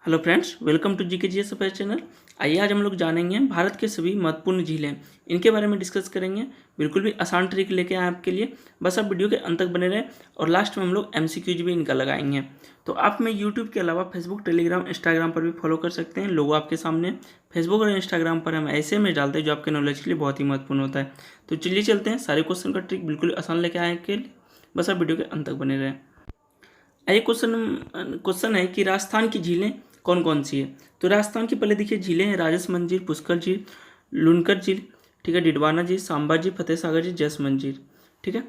Hello friends, welcome to GK GS affair channel. आइए आज हम लोग जानेंगे भारत के सभी महत्वपूर्ण झीलें, इनके बारे में डिस्कस करेंगे। बिल्कुल भी आसान ट्रिक लेके आए आपके लिए, बस आप वीडियो के अंत तक बने रहें और लास्ट में हम लोग एमसीक्यूज भी इनका लगाएंगे। तो आप में यूट्यूब के अलावा फेसबुक, टेलीग्राम, इंस्टाग्राम पर भी फॉलो कर सकते हैं। लोगो आपके सामने। फेसबुक और इंस्टाग्राम पर हम ऐसे में डालते हैं जो आपके नॉलेज के लिए बहुत ही महत्वपूर्ण होता है। तो चलिए चलते हैं, सारे क्वेश्चन का ट्रिक बिल्कुल आसान लेके आए के लिए, बस आप वीडियो के अंत तक बने रहें। ये क्वेश्चन है कि राजस्थान की झीलें कौन कौन सी है। तो राजस्थान की पहले देखिए झीलें हैं राजसमंद झील, पुष्कर झील, लुनकर झील, ठीक है, डिडवाना झील, सांबा झील, फतेह सागर झील, जसमंद झील, ठीक है।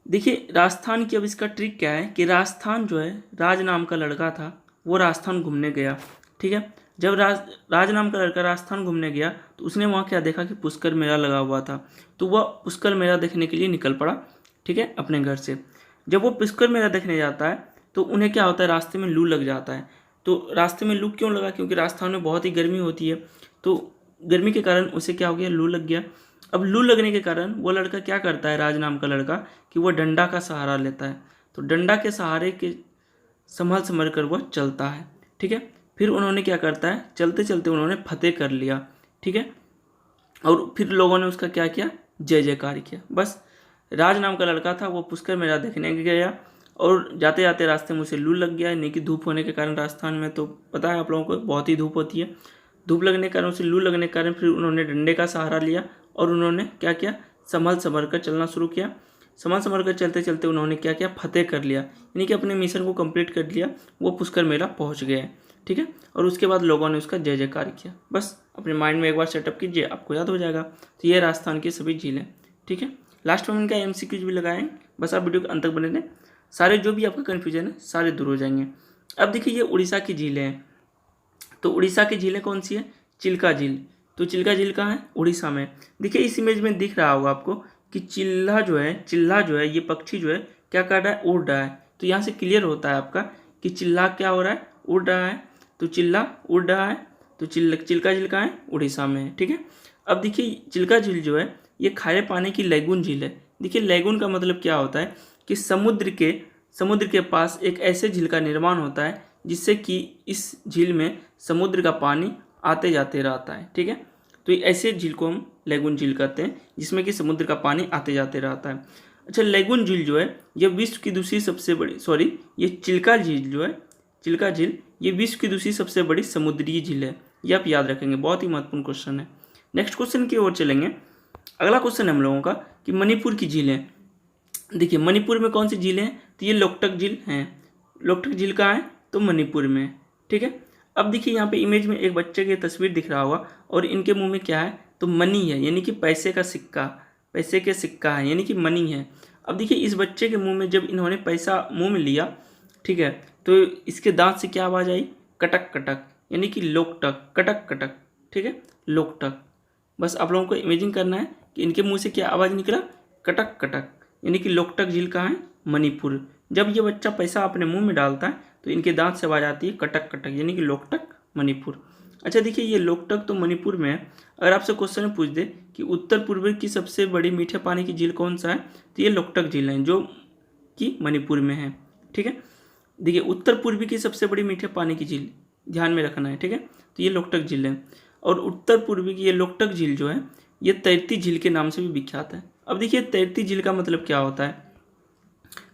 देखिए राजस्थान की अब इसका ट्रिक क्या है कि राजस्थान जो है, राज नाम का लड़का था, वो राजस्थान घूमने गया, ठीक है। जब राज नाम का लड़का राजस्थान घूमने गया तो उसने वहाँ क्या देखा कि पुष्कर मेला लगा हुआ था, तो वह पुष्कर मेला देखने के लिए निकल पड़ा, ठीक है, अपने घर से। जब वो पुष्कर मेला देखने जाता है तो उन्हें क्या होता है, रास्ते में लू लग जाता है। तो रास्ते में लू क्यों लगा, क्योंकि राजस्थान में बहुत ही गर्मी होती है, तो गर्मी के कारण उसे क्या हो गया, लू लग गया। अब लू लगने के कारण वो लड़का क्या करता है, राज नाम का लड़का, कि वह डंडा का सहारा लेता है। तो डंडा के सहारे के संभल कर वह चलता है, ठीक है। फिर उन्होंने क्या करता है, चलते चलते उन्होंने फतेह कर लिया, ठीक है। और फिर लोगों ने उसका क्या किया, जय जयकार किया। बस राज नाम का लड़का था, वो पुष्कर मेला देखने गया और जाते जाते रास्ते में उसे लू लग गया, यानी कि धूप होने के कारण राजस्थान में तो पता है आप लोगों को बहुत ही धूप होती है। धूप लगने के कारण, उसे लू लगने के कारण फिर उन्होंने डंडे का सहारा लिया और उन्होंने क्या किया, संभल कर चलना शुरू किया। संभल कर चलते चलते उन्होंने क्या किया, फतेह कर लिया, यानी कि अपने मिशन को कंप्लीट कर लिया। वो पुष्कर मेला पहुंच गए, ठीक है। और उसके बाद लोगों ने उसका जय जयकार किया। बस अपने माइंड में एक बार सेटअप कीजिए, आपको याद हो जाएगा। तो ये राजस्थान की सभी झीलें, ठीक है। लास्ट में इनका एमसीक्यूज भी लगाएं, बस आप वीडियो के अंत तक बने रहें, सारे जो भी आपका कन्फ्यूजन है सारे दूर हो जाएंगे। अब देखिए ये उड़ीसा की झीलें हैं। तो उड़ीसा की झीलें कौन सी है, चिल्का झील। तो चिल्का झील कहाँ है, उड़ीसा में। देखिए इस इमेज में दिख रहा होगा आपको कि चिल्ला जो है ये पक्षी जो है क्या कर रहा है, उड़ रहा है। तो यहाँ से क्लियर होता है आपका कि चिल्ला क्या हो रहा है, उड़ रहा है। तो चिल्ला उड़ रहा है, तो चिल्का झील कहाँ है, उड़ीसा में है, ठीक है। अब देखिए चिल्का झील जो है ये खारे पानी की लैगून झील है। देखिए लैगून का मतलब क्या होता है कि समुद्र के पास एक ऐसे झील का निर्माण होता है जिससे कि इस झील में समुद्र का पानी आते जाते रहता है, ठीक है। तो ऐसे झील को हम लैगून झील कहते हैं, जिसमें कि समुद्र का पानी आते जाते रहता है। अच्छा, लैगून झील जो है ये विश्व की दूसरी सबसे बड़ी ये चिल्का झील जो है, चिल्का झील ये विश्व की दूसरी सबसे बड़ी समुद्री झील है। ये आप याद रखेंगे, बहुत ही महत्वपूर्ण क्वेश्चन है। नेक्स्ट क्वेश्चन की ओर चलेंगे। अगला क्वेश्चन है हम लोगों का कि मणिपुर की झीलें। देखिए मणिपुर में कौन सी झीलें हैं, तो ये लोकटक झील हैं। लोकटक झील कहाँ है, तो मणिपुर में, ठीक है। अब देखिए यहाँ पे इमेज में एक बच्चे की तस्वीर दिख रहा होगा और इनके मुंह में क्या है, तो मनी है, यानी कि पैसे का सिक्का, पैसे के सिक्का है, यानी कि मनी है। अब देखिए इस बच्चे के मुंह में जब इन्होंने पैसा मुंह में लिया, ठीक है, तो इसके दांत से क्या आवाज़ आई, कटक कटक, यानी कि लोकटक, कटक कटक, ठीक है, लोकटक। बस आप लोगों को इमेजिन करना है कि इनके मुंह से क्या आवाज़ निकला, कटक कटक, यानी कि लोकटक झील कहाँ है, मणिपुर। जब ये बच्चा पैसा अपने मुंह में डालता है तो इनके दांत से आवाज़ आती है कटक कटक, यानी कि लोकटक, मणिपुर। अच्छा देखिए ये लोकटक तो मणिपुर में है। अगर आपसे क्वेश्चन पूछ दे कि उत्तर पूर्व की सबसे बड़ी मीठे पानी की झील कौन सा है, तो ये लोकटक झील है जो कि मणिपुर में है, ठीक है। देखिए उत्तर पूर्वी की सबसे बड़ी मीठे पानी की झील ध्यान में रखना है, ठीक है। तो ये लोकटक झील है और उत्तर पूर्वी की ये लोकटक झील जो है ये तैरती झील के नाम से भी विख्यात है। अब देखिए तैरती झील का मतलब क्या होता है,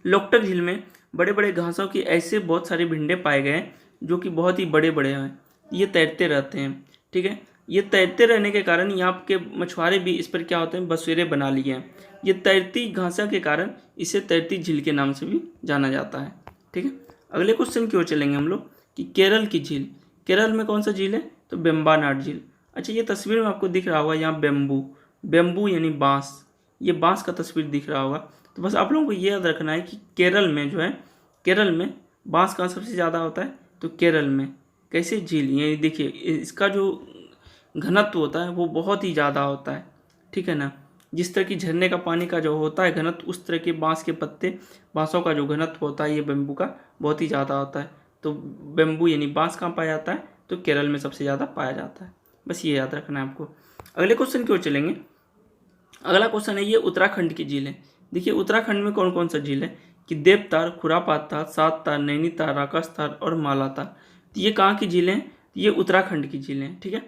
लोकटक झील में बड़े बड़े घासों के ऐसे बहुत सारे भिंडे पाए गए हैं जो कि बहुत ही बड़े बड़े हैं। ये तैरते रहते हैं, ठीक है। ये तैरते रहने के कारण यहाँ के मछुआरे भी इस पर क्या होते हैं, बसेरे बना लिए हैं। ये तैरती घासा के कारण इसे तैरती झील के नाम से भी जाना जाता है, ठीक है। अगले क्वेश्चन की ओर चलेंगे हम लोग कि केरल की झील। केरल में कौन सा झील है, तो वेम्बनाड झील। अच्छा ये तस्वीर में आपको दिख रहा होगा यहाँ बेम्बू यानी बाँस, ये बाँस का तस्वीर दिख रहा होगा। तो बस आप लोगों को ये याद रखना है कि केरल में जो है, केरल में बाँस कहाँ सबसे ज़्यादा होता है, तो केरल में। कैसे झील, ये देखिए इसका जो घनत्व होता है वो बहुत ही ज़्यादा होता है, ठीक है ना। जिस तरह की झरने का पानी का जो होता है घनत्व, उस तरह के बाँस के पत्ते, बाँसों का जो घनत्व होता है ये बेम्बू का बहुत ही ज़्यादा होता है। तो बेम्बू यानी बाँस कहाँ पाया जाता है, तो केरल में सबसे ज़्यादा पाया जाता है। बस ये याद रखना है आपको। अगले क्वेश्चन की ओर चलेंगे। अगला क्वेश्चन है ये उत्तराखंड की झील है। देखिए उत्तराखंड में कौन कौन सा झील है कि देवतार, खुरापात तार, सात तार, नैनीताल, राकस तार और मालातार। तो ये कहाँ की झीलें हैं? ये उत्तराखंड की झीलें हैं। ठीक है,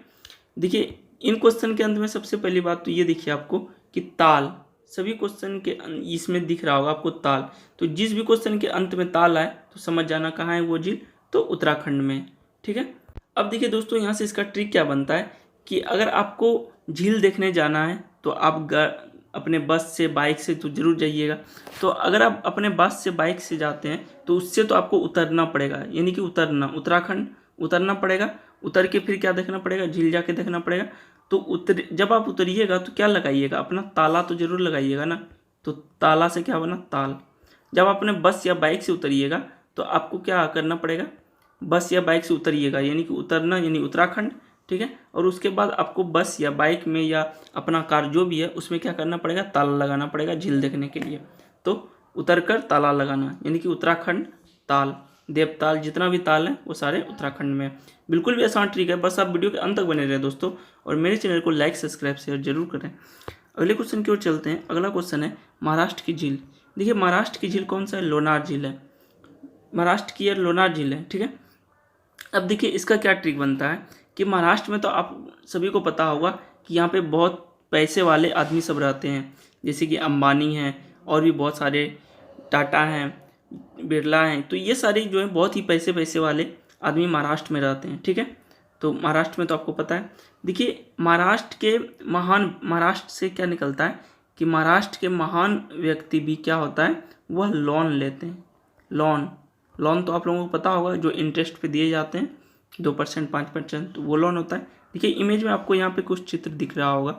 देखिए इन क्वेश्चन के अंत में सबसे पहली बात तो ये देखिए आपको कि ताल, सभी क्वेश्चन के इसमें दिख रहा होगा आपको ताल, तो जिस भी क्वेश्चन के अंत में ताल आए तो समझ जाना कहाँ है वो झील, तो उत्तराखंड में। ठीक है, अब देखिए दोस्तों यहाँ से इसका ट्रिक क्या बनता है कि अगर आपको झील देखने जाना है तो आप अपने बस से बाइक से तो जरूर जाइएगा। तो अगर आप अपने बस से बाइक से जाते हैं तो उससे तो आपको उतरना पड़ेगा, यानी कि उत्तराखंड उतरना पड़ेगा। उतर के फिर क्या देखना पड़ेगा, झील जाके देखना पड़ेगा। तो जब आप उतरिएगा तो क्या लगाइएगा, अपना ताला तो जरूर लगाइएगा ना। तो ताला से क्या बना, ताल। जब अपने बस या बाइक से उतरिएगा तो आपको क्या करना पड़ेगा, बस या बाइक से उतरिएगा, यानी कि उतरना यानी उत्तराखंड। ठीक है, और उसके बाद आपको बस या बाइक में या अपना कार जो भी है उसमें क्या करना पड़ेगा, ताला लगाना पड़ेगा झील देखने के लिए। तो उतरकर ताला लगाना यानी कि उत्तराखंड ताल, देवताल, जितना भी ताल है वो सारे उत्तराखंड में। बिल्कुल भी आसान ट्रिक है, बस आप वीडियो के अंत तक बने रहे दोस्तों, और मेरे चैनल को लाइक सब्सक्राइब शेयर जरूर करें। अगले क्वेश्चन की ओर चलते हैं। अगला क्वेश्चन है महाराष्ट्र की झील। देखिए महाराष्ट्र की झील कौन सा है, लोनार झील है। महाराष्ट्र की लोनार झील है। ठीक है, अब देखिए इसका क्या ट्रिक बनता है कि महाराष्ट्र में तो आप सभी को पता होगा कि यहाँ पे बहुत पैसे वाले आदमी सब रहते हैं, जैसे कि अंबानी हैं और भी बहुत सारे टाटा हैं, बिरला हैं। तो ये सारे जो है बहुत ही पैसे वाले आदमी महाराष्ट्र में रहते हैं। ठीक है, तो महाराष्ट्र में तो आपको पता है। देखिए महाराष्ट्र से क्या निकलता है कि महाराष्ट्र के महान व्यक्ति भी क्या होता है, वह लोन लेते हैं। लोन तो आप लोगों को पता होगा, जो इंटरेस्ट पे दिए जाते हैं 2% 5%, तो वो लोन होता है। देखिए इमेज में आपको यहाँ पे कुछ चित्र दिख रहा होगा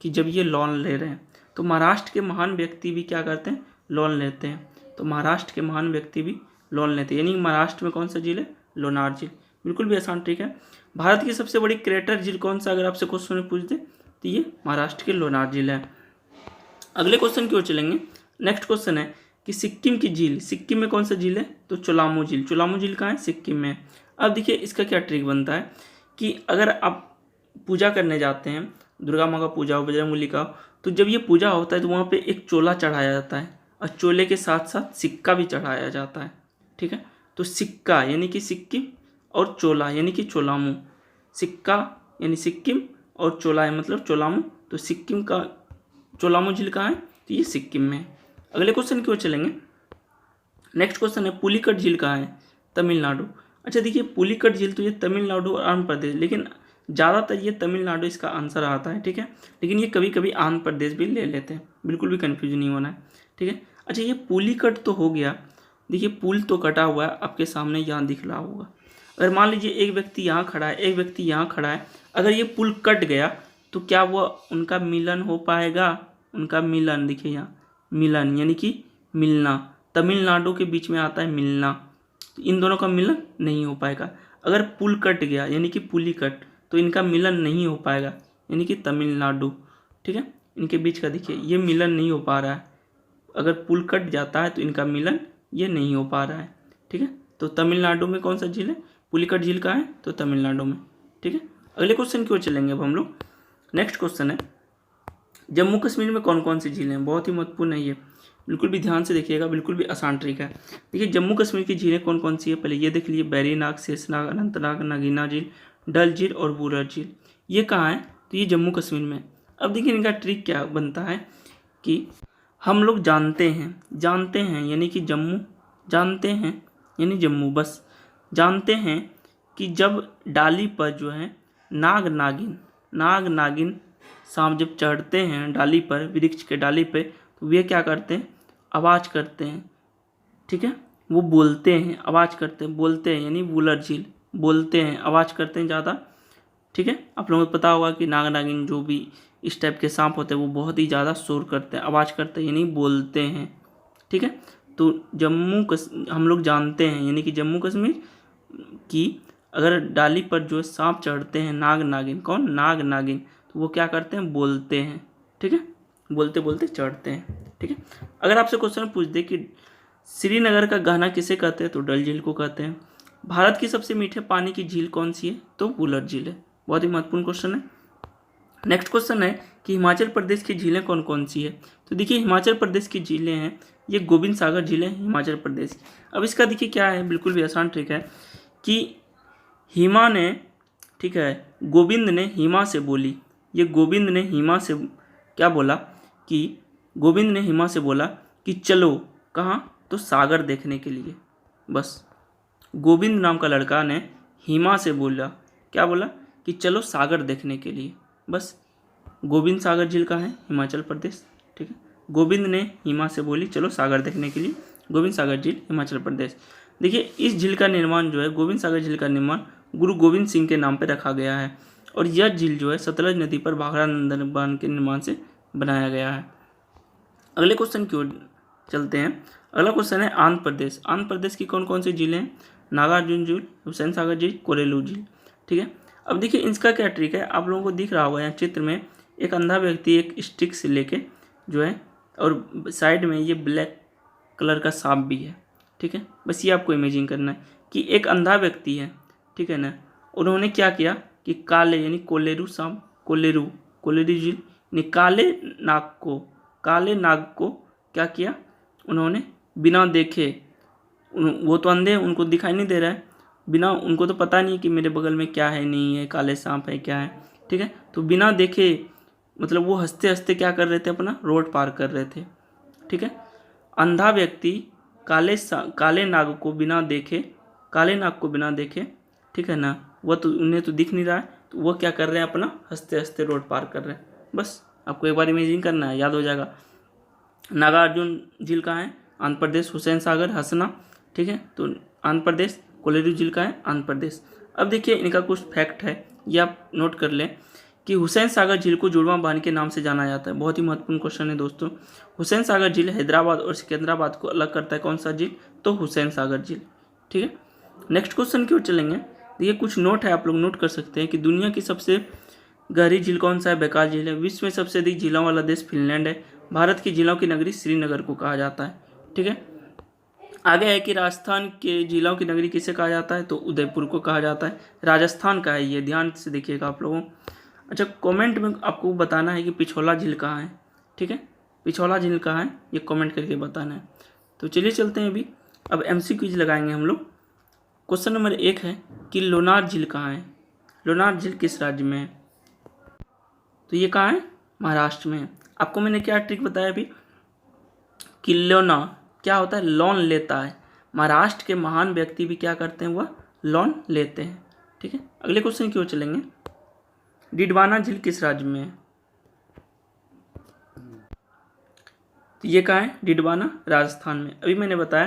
कि जब ये लोन ले रहे हैं तो महाराष्ट्र के महान व्यक्ति भी क्या करते हैं, लोन लेते हैं। तो महाराष्ट्र के महान व्यक्ति भी लोन लेते हैं, यानी महाराष्ट्र में कौन सा झील है, लोनार झील। बिल्कुल भी आसान ट्रिक है। भारत की सबसे बड़ी क्रेटर झील कौन सा, अगर आपसे क्वेश्चन में पूछ दे तो ये महाराष्ट्र की लोनार झील है। अगले क्वेश्चन की ओर चलेंगे। नेक्स्ट क्वेश्चन है कि सिक्किम की झील, सिक्किम में कौन सा झील है, तो चोलामू झील। चोलामू झील कहाँ है, सिक्किम में। अब देखिए इसका क्या ट्रिक बनता है कि अगर आप पूजा करने जाते हैं, दुर्गा माँ का पूजा हो, बजरंगबली का, तो जब ये पूजा होता है तो वहाँ पे एक चोला चढ़ाया जाता है और चोले के साथ साथ सिक्का भी चढ़ाया जाता है। ठीक है, तो सिक्का यानी कि सिक्किम और चोला यानी कि चोलामू। सिक्का यानी सिक्किम और चोला है मतलब चोलामू। तो सिक्किम का चोलामू झील कहाँ है, तो ये सिक्किम में। अगले क्वेश्चन की ओर चलेंगे। नेक्स्ट क्वेश्चन है पुलिकट झील कहाँ है, तमिलनाडु। अच्छा देखिए पुलिकट झील तो ये तमिलनाडु और आंध्र प्रदेश, लेकिन ज़्यादातर ये तमिलनाडु इसका आंसर आता है। ठीक है, लेकिन ये कभी कभी आंध्र प्रदेश भी ले लेते हैं, बिल्कुल भी कन्फ्यूज नहीं होना है। ठीक है, अच्छा ये पुलिकट तो हो गया। देखिए पुल तो कटा हुआ है, आपके सामने यहाँ दिख रहा होगा। अगर मान लीजिए एक व्यक्ति यहाँ खड़ा है, एक व्यक्ति यहाँ खड़ा है, अगर ये पुल कट गया तो क्या वो उनका मिलन हो पाएगा, उनका मिलन। देखिए यहाँ मिलन यानी कि मिलना, तमिलनाडु के बीच में आता है मिलना, तो इन दोनों का मिलन नहीं हो पाएगा। अगर पुल कट गया यानी कि पुलिकट, तो इनका मिलन नहीं हो पाएगा, यानी कि तमिलनाडु। ठीक है, इनके बीच का देखिए ये मिलन नहीं हो पा रहा है। अगर पुल कट जाता है तो इनका मिलन ये नहीं हो पा रहा है। ठीक है, तो तमिलनाडु में कौन सा झील है, पुलिकट झील कहाँ है, तो तमिलनाडु में। ठीक है, अगले क्वेश्चन की ओर चलेंगे अब हम लोग। नेक्स्ट क्वेश्चन है जम्मू कश्मीर में कौन कौन सी झीलें हैं, बहुत ही महत्वपूर्ण है ये, बिल्कुल भी ध्यान से देखिएगा, बिल्कुल भी आसान ट्रिक है। देखिए जम्मू कश्मीर की झीलें कौन कौन सी है, पहले ये देख लीजिए, बैरीनाग, शेषनाग, अनंतनाग, नागीना झील, डल झील और बूरर झील। ये कहाँ है, तो ये जम्मू कश्मीर में। अब देखिए इनका ट्रिक क्या बनता है कि हम लोग जानते हैं यानी कि जम्मू, जानते हैं यानी जम्मू, बस जानते हैं कि जब डाली पर जो है नाग नागिन सांप जब चढ़ते हैं डाली पर, वृक्ष के डाली पे, तो वे क्या करते हैं, आवाज़ करते हैं। ठीक है, वो बोलते हैं, आवाज़ करते हैं, बोलते हैं, यानी वूलर झील, बोलते हैं, आवाज़ करते हैं ज़्यादा। ठीक है, आप लोगों को पता होगा कि नाग नागिन जो भी इस टाइप के सांप होते हैं वो बहुत ही ज़्यादा शोर करते हैं, आवाज़ करते हैं, यानी बोलते हैं। ठीक है, तो हम लोग जानते हैं यानी कि जम्मू कश्मीर की अगर डाली पर जो सांप चढ़ते हैं नाग नागिन, तो वो क्या करते हैं, बोलते हैं। ठीक है, बोलते बोलते चढ़ते हैं। ठीक है, अगर आपसे क्वेश्चन पूछ दे कि श्रीनगर का गहना किसे कहते हैं, तो डल झील को कहते हैं। भारत की सबसे मीठे पानी की झील कौन सी है, तो वूलर झील है। बहुत ही महत्वपूर्ण क्वेश्चन है। नेक्स्ट क्वेश्चन है कि हिमाचल प्रदेश की झीलें कौन कौन सी है, तो देखिए हिमाचल प्रदेश की झीलें हैं ये गोविंद सागर झीलें हिमाचल प्रदेश की। अब इसका देखिए क्या है, बिल्कुल भी आसान ट्रिक है कि हिमा ने, ठीक है, गोविंद ने हिमा से बोली, ये गोविंद ने हिमा से क्या बोला कि गोविंद ने हिमा से बोला कि चलो, कहाँ, तो सागर देखने के लिए। बस गोविंद नाम का लड़का ने हिमा से बोला, क्या बोला कि चलो सागर देखने के लिए। बस गोविंद सागर झील का है, हिमाचल प्रदेश, ठीक है। गोविंद ने हिमा से बोली चलो सागर देखने के लिए, गोविंद सागर झील, हिमाचल प्रदेश। देखिए इस झील का निर्माण जो है, गोविंद सागर झील का निर्माण गुरु गोविंद सिंह के नाम पर रखा गया है और यह झील जो है सतलज नदी पर भाखड़ा नंदन बांध के निर्माण से बनाया गया है। अगले क्वेश्चन की ओर चलते हैं। अगला क्वेश्चन है आंध्र प्रदेश। आंध्र प्रदेश की कौन कौन सी झीलें हैं? नागार्जुन झील, हुसैन सागर झील, कोरेलू झील, ठीक है। अब देखिए इसका क्या ट्रिक है, आप लोगों को दिख रहा होगा यहाँ चित्र में एक अंधा व्यक्ति एक स्टिक से लेके जो है और साइड में ये ब्लैक कलर का सांप भी है, ठीक है। बस ये आपको इमेजिन करना है कि एक अंधा व्यक्ति है, ठीक है ना। उन्होंने क्या किया कि काले यानी कोलेरू सांप, कोलेरू झील यानी काले नाग को क्या किया उन्होंने, बिना देखे, वो तो अंधे, उनको दिखाई नहीं दे रहा है, बिना, उनको तो पता नहीं कि मेरे बगल में क्या है, नहीं है, काले सांप है, क्या है, ठीक है। तो बिना देखे मतलब वो हंसते हंसते क्या कर रहे थे, अपना रोड पार कर रहे थे, ठीक है। अंधा व्यक्ति काले नाग को बिना देखे, ठीक है ना, वो तो उन्हें तो दिख नहीं रहा है, तो वो क्या कर रहे हैं, अपना हंसते हंसते रोड पार कर रहे हैं। बस आपको एक बार इमेजिन करना है, याद हो जाएगा। नागार्जुन झील का है आंध्र प्रदेश, हुसैन सागर हंसना, ठीक है, तो आंध्र प्रदेश। कोलेरू झील का है आंध्र प्रदेश। अब देखिए इनका कुछ फैक्ट है, ये आप नोट कर लें कि हुसैन सागर झील को जुड़वा बांध के नाम से जाना जाता है। बहुत ही महत्वपूर्ण क्वेश्चन है दोस्तों। हुसैन सागर झील हैदराबाद और सिकंदराबाद को अलग करता है, कौन सा झील, तो हुसैन सागर झील, ठीक है। नेक्स्ट क्वेश्चन की ओर चलेंगे। देखिए कुछ नोट है, आप लोग नोट कर सकते हैं कि दुनिया की सबसे गहरी झील कौन सा है, बैकाल झील है। विश्व में सबसे अधिक झीलों वाला देश फिनलैंड है। भारत की झीलों की नगरी श्रीनगर को कहा जाता है, ठीक है। आगे है कि राजस्थान के झीलों की नगरी किसे कहा जाता है, तो उदयपुर को कहा जाता है। राजस्थान का है ये, ध्यान से देखिएगा आप लोगों। अच्छा, कमेंट में आपको बताना है कि पिछोला झील कहाँ है, ठीक है, पिछोला झील कहाँ है, ये कमेंट करके बताना है। तो चलिए चलते हैं अभी, अब MCQ लगाएंगे हम लोग। क्वेश्चन नंबर 1 है कि लोनार झील कहाँ है, लोनार झील किस राज्य में है, तो ये कहाँ है, महाराष्ट्र में है। आपको मैंने क्या ट्रिक बताया अभी कि लोना क्या होता है, लोन लेता है। महाराष्ट्र के महान व्यक्ति भी क्या करते हैं, वह लोन लेते हैं, ठीक है। अगले क्वेश्चन की ओर चलेंगे। डिडवाना झील किस राज्य में है, तो ये कहाँ है, डिडवाना राजस्थान में। अभी मैंने बताया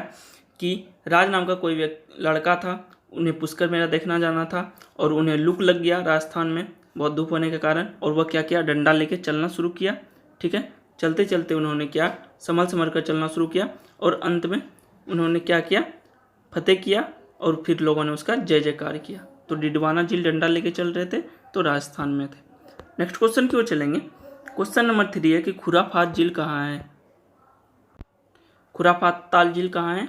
कि राज नाम का कोई लड़का था, उन्हें पुष्कर मेला देखना जाना था और उन्हें लू लग गया राजस्थान में बहुत धूप होने के कारण, और वह क्या किया, डंडा लेके चलना शुरू किया, ठीक है। चलते चलते उन्होंने क्या, संभल कर चलना शुरू किया और अंत में उन्होंने क्या किया, फतेह किया और फिर लोगों ने उसका जय जयकार किया। तो डिडवाना झील डंडा लेके चल रहे थे, तो राजस्थान में थे। नेक्स्ट क्वेश्चन की ओर चलेंगे। क्वेश्चन नंबर 3 है कि खुराफात झील कहाँ है, खुराफात ताल झील कहाँ है,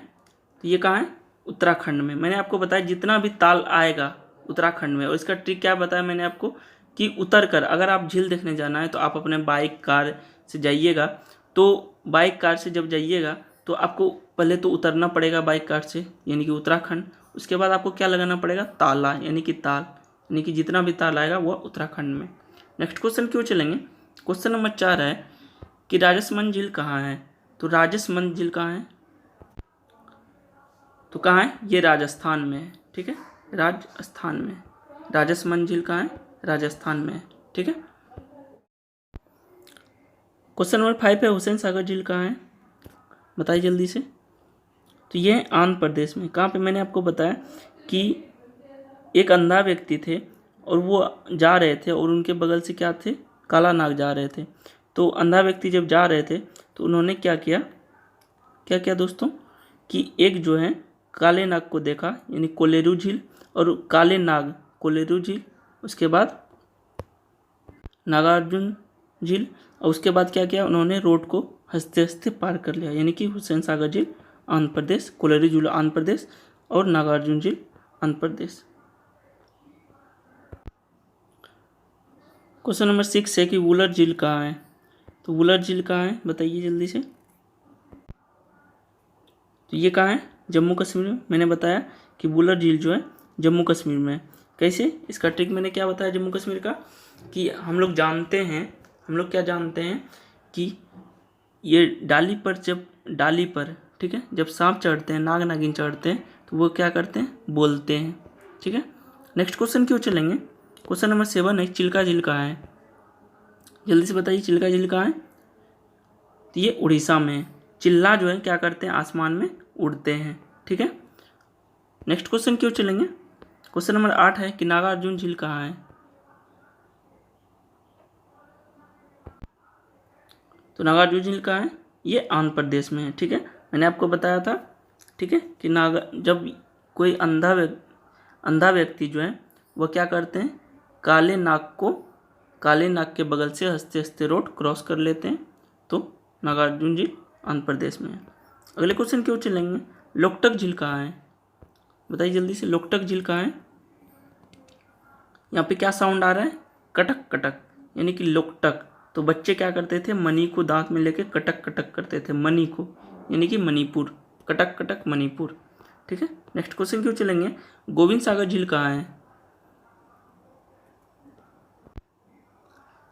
तो ये कहाँ है, उत्तराखंड में। मैंने आपको बताया जितना भी ताल आएगा उत्तराखंड में, और इसका ट्रिक क्या बताया मैंने आपको कि उतर कर, अगर आप झील देखने जाना है तो आप अपने बाइक कार से जाइएगा। तो बाइक कार से जब जाइएगा तो आपको पहले तो उतरना पड़ेगा बाइक कार से, यानी कि उत्तराखंड। उसके बाद आपको क्या लगाना पड़ेगा, ताला, यानी कि ताल, यानी कि जितना भी ताल आएगा वह उत्तराखंड में। नेक्स्ट क्वेश्चन क्यों चलेंगे। क्वेश्चन नंबर 4 है कि राजसमंद झील कहाँ है, तो राजसमंद झील कहाँ है, तो कहाँ है, ये राजस्थान में है, ठीक है, राजस्थान में। राजसमंद झील कहाँ है, राजस्थान में है, ठीक है। क्वेश्चन नंबर 5 है हुसैन सागर झील कहाँ है, बताइए जल्दी से। तो ये आंध्र प्रदेश में। कहाँ पे, मैंने आपको बताया कि एक अंधा व्यक्ति थे और वो जा रहे थे और उनके बगल से क्या थे, काला नाग जा रहे थे। तो अंधा व्यक्ति जब जा रहे थे तो उन्होंने क्या किया दोस्तों, कि एक जो है काले नाग को देखा, यानी कोलेरू झील, और काले नाग कोलेरू झील, उसके बाद नागार्जुन झील, और उसके बाद क्या किया, उन्होंने रोड को हंसते हंसते पार कर लिया, यानी कि हुसैन सागर झील आंध्र प्रदेश, कोलेरू झील आंध्र प्रदेश और नागार्जुन झील आंध्र प्रदेश। क्वेश्चन नंबर 6 है कि वुलर झील कहाँ है, तो वुलर झील कहाँ है, बताइए जल्दी से। तो ये कहाँ है, जम्मू कश्मीर में। मैंने बताया कि वुलर झील जो है जम्मू कश्मीर में है। कैसे, इसका ट्रिक मैंने क्या बताया जम्मू कश्मीर का, कि हम लोग क्या जानते हैं कि ये डाली पर ठीक है, जब सांप चढ़ते हैं, नाग नागिन चढ़ते हैं, तो वो क्या करते हैं, बोलते हैं। ठीक है, नेक्स्ट क्वेश्चन क्यों चलेंगे। क्वेश्चन नंबर 7 है, चिल्का झील कहाँ है। जल्दी से बताइए चिल्का झील कहाँ है। तो ये उड़ीसा में है। चिल्ला जो है क्या करते हैं, आसमान में उड़ते हैं। ठीक है, नेक्स्ट क्वेश्चन क्यों चलेंगे। क्वेश्चन नंबर 8 है कि नागार्जुन झील कहाँ है। तो नागार्जुन झील कहाँ है, ये आंध्र प्रदेश में है। ठीक है, मैंने आपको बताया था, ठीक है, कि जब कोई अंधा व्यक्ति जो है वह क्या करते हैं, काले नाग के बगल से हंसते हंसते रोड क्रॉस कर लेते हैं, तो नागार्जुन झील आंध्र प्रदेश में है। अगले क्वेश्चन क्यों चलेंगे, लोकटक झील कहाँ है। बताइए जल्दी से, लोकटक झील कहाँ है। यहाँ पे क्या साउंड आ रहा है, कटक कटक, यानी कि लोकटक। तो बच्चे क्या करते थे, मनी को दांत में लेके कटक कटक करते थे, मनी को, यानी कि मणिपुर, कटक कटक मणिपुर। ठीक है, नेक्स्ट क्वेश्चन क्यों चलेंगे, गोविंद सागर झील कहाँ है।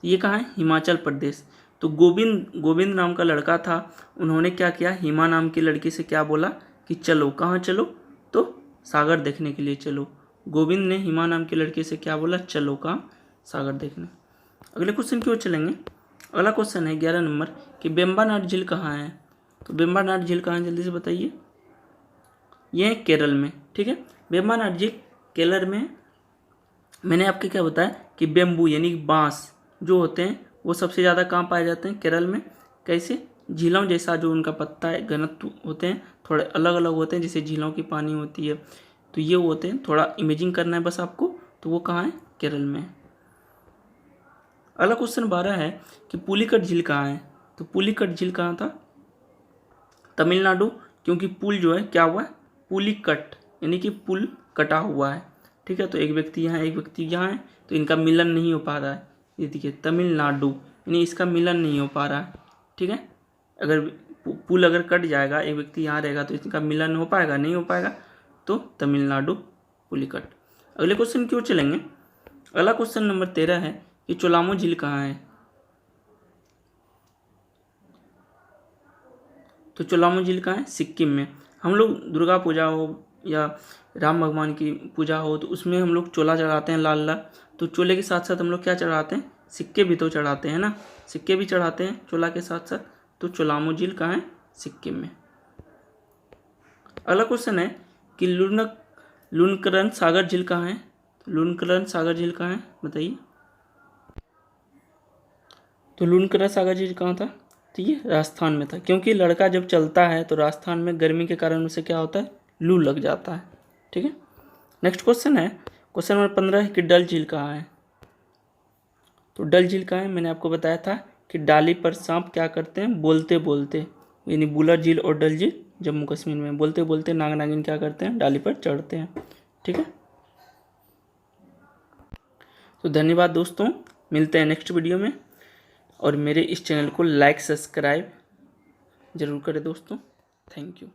ये कहाँ है, हिमाचल प्रदेश। तो गोविंद नाम का लड़का था, उन्होंने क्या किया, हिमा नाम की लड़की से क्या बोला कि चलो, कहाँ चलो, तो सागर देखने के लिए चलो। गोविंद ने हिमा नाम की लड़की से क्या बोला, चलो कहाँ, सागर देखने। अगले क्वेश्चन क्यों चलेंगे। अगला क्वेश्चन है 11 नंबर कि वेम्बनाड झील कहाँ है। तो वेम्बनाड झील कहाँ है, जल्दी से बताइए। ये है केरल में। ठीक है, वेम्बनाड झील केरल में। मैंने आपको क्या बताया कि बेम्बू यानी बांस जो होते हैं वो सबसे ज़्यादा कहाँ पाए जाते हैं, केरल में। कैसे, झीलों जैसा जो उनका पत्ता है, घनत्व होते हैं, थोड़े अलग अलग होते हैं, जैसे झीलों की पानी होती है, तो ये होते हैं। थोड़ा इमेजिंग करना है बस आपको, तो वो कहाँ है, केरल में। अगला क्वेश्चन 12 है कि पुलिकट झील कहाँ है। तो पुलिकट झील कहाँ था, तमिलनाडु, क्योंकि पुल जो है क्या हुआ है, पुलिकट, यानी कि पुल कटा हुआ है। ठीक है, तो एक व्यक्ति यहाँ, एक व्यक्ति यहाँ है, तो इनका मिलन नहीं हो पा रहा है। ये देखिए तमिलनाडु, यानी इसका मिलन नहीं हो पा रहा है। ठीक है, अगर पुल अगर कट जाएगा, एक व्यक्ति यहाँ रहेगा, तो इसका मिलन हो पाएगा, नहीं हो पाएगा, तो तमिलनाडु पुलिकट। अगले क्वेश्चन क्यों चलेंगे। अगला क्वेश्चन नंबर 13 है कि चोलामो झील कहाँ है। तो चोलामो झील कहाँ है, सिक्किम में। हम लोग दुर्गा पूजा हो या राम भगवान की पूजा हो, तो उसमें हम लोग चोला चढ़ाते हैं, लाल लाल। तो चोले के साथ साथ हम लोग क्या चढ़ाते हैं, सिक्के भी तो चढ़ाते हैं ना, सिक्के भी चढ़ाते हैं चोला के साथ साथ। तो चोलामो झील कहाँ है, सिक्किम में। अगला क्वेश्चन है कि लुनकरन सागर झील कहाँ है। लुनकरन सागर झील कहाँ है, बताइए। तो लुनकरन सागर झील कहाँ था, तो ये राजस्थान में था, क्योंकि लड़का जब चलता है तो राजस्थान में गर्मी के कारण उसे क्या होता है, लू लग जाता है। ठीक है, नेक्स्ट क्वेश्चन है, क्वेश्चन नंबर 15 है कि डल झील कहाँ है। तो डल झील कहाँ है, मैंने आपको बताया था कि डाली पर सांप क्या करते हैं, बोलते बोलते, यानी बुलर झील और डल झील जम्मू कश्मीर में, बोलते बोलते नाग नागिन क्या करते हैं, डाली पर चढ़ते हैं। ठीक है, तो धन्यवाद दोस्तों, मिलते हैं नेक्स्ट वीडियो में, और मेरे इस चैनल को लाइक सब्सक्राइब जरूर करें दोस्तों। Thank you.